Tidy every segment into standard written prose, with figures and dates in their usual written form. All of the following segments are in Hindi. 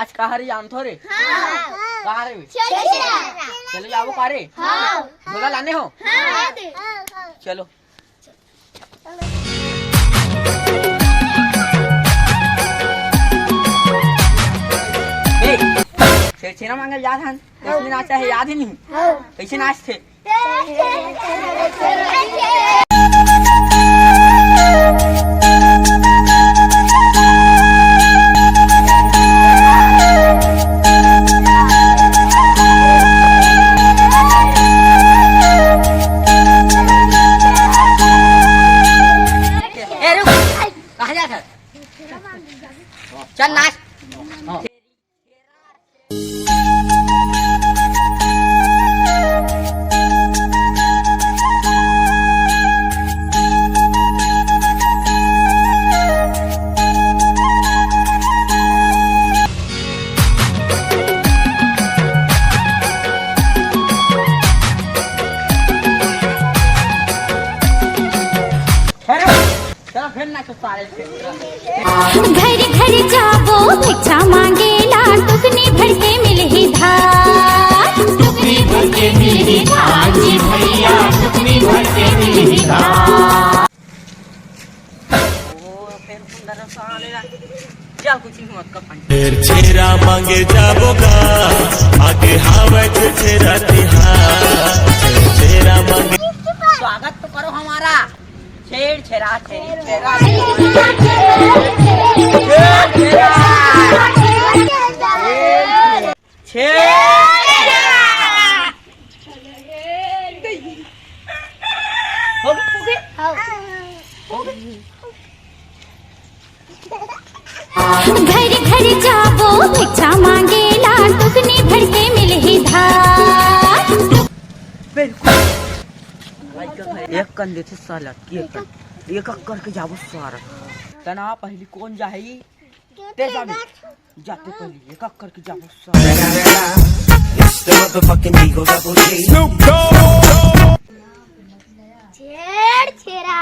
आज कहाँ रे जान थोड़े कहाँ रे चलो जाओ कहाँ रे बोला लाने हो चलो छेना मांगे याद है कैसे नाचा है याद ही नहीं कैसे नाचते कहाँ जा चल नाच घर घर जाबो भिक्षा मांगे ला टुकनी भर के मिलही धार टुकनी भर के मिलही धार जी भैया टुकनी भर के मिलही धार फिर छेरा मांगे जाबो का आगे हावे छेरा तिहार छेरा मांगे स्वागत तो करो हमारा छेड़ छेरा छेड़ छेरा घर घर जाबो भिक्षा मांगे ला टुकनी भर के मिलही धार एक कन देते साला एक करके जाबो सारा तना पहली कौन जाही ते जाबे जाते पहली एक करके जाबो सारा छेड़ छेरा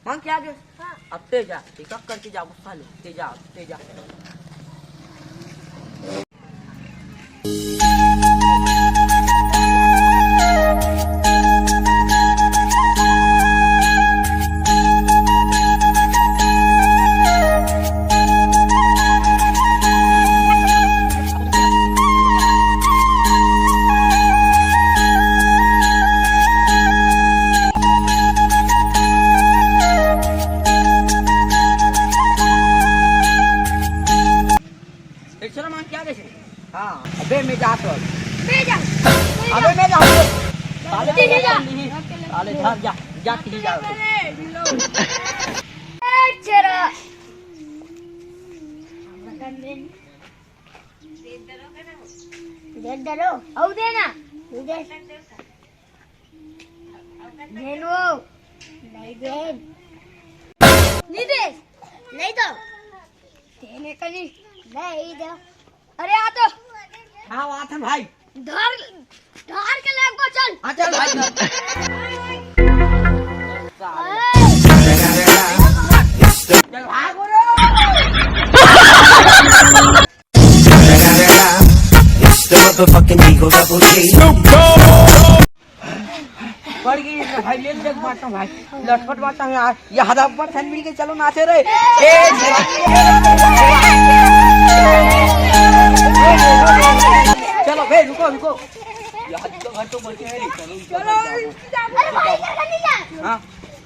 मां क्या गे अब ते जा एक करके जाबो साले ते जा चलो मां क्या कैसे हाँ अबे मैं जाता हूँ अबे मैं जाऊँ साले धर जा तीन जा छेरा दे दरो औ देना दे देनो नहीं दे नहीं तो देने का नहीं दो अरे आ तो हाँ बात है भाई धर के लेग को चल चल भाई चल भाग बोलो पड़ गई भाई ले देख बात भाई लटपट बात है यार ये हदा पर सन मिल के चलो नाचे रे चलो भाई रुको यार तो घर तो बढ़के है चलो हां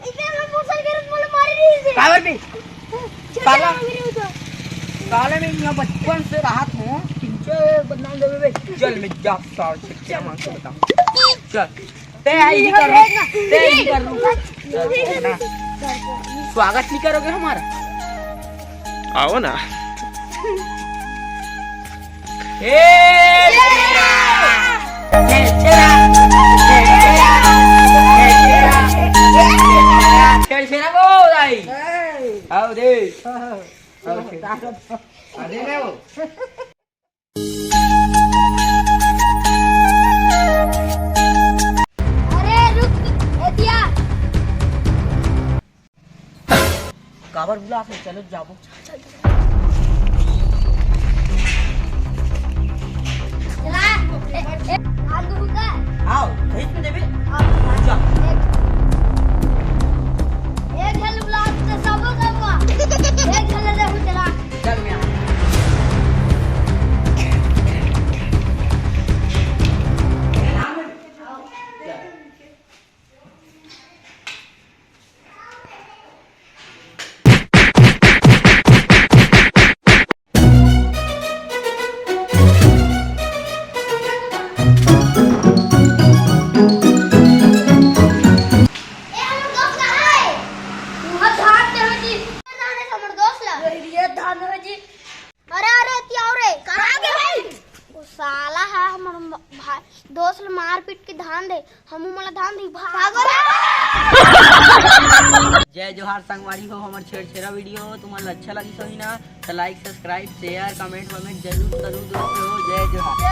इधर हम मोटर गिरत बोले मारी दी कावर भी साले में यहाँ बचपन से रहा हूँ किंचे बदनाम देवे बे चल मैं जा साल से क्या मांग के बता चल ते आई कर स्वागत नहीं करोगे हमारा आओ ना काबर बुला फिर चलो जाबो चला धान दूंगा आओ भेज में देबे आप जा एक झल बुला तो सब हुआ एक झल ले चला चल मैं दोस्त मार पीट के धान दे हम मला धान दी भागो जय जोहार संगवारी हो हमार छेड़छेड़ा वीडियो तुम्हारा अच्छा लगी सही ना तो लाइक सब्सक्राइब शेयर कमेंट जरूर करूँ दोस्तों जय जोहार।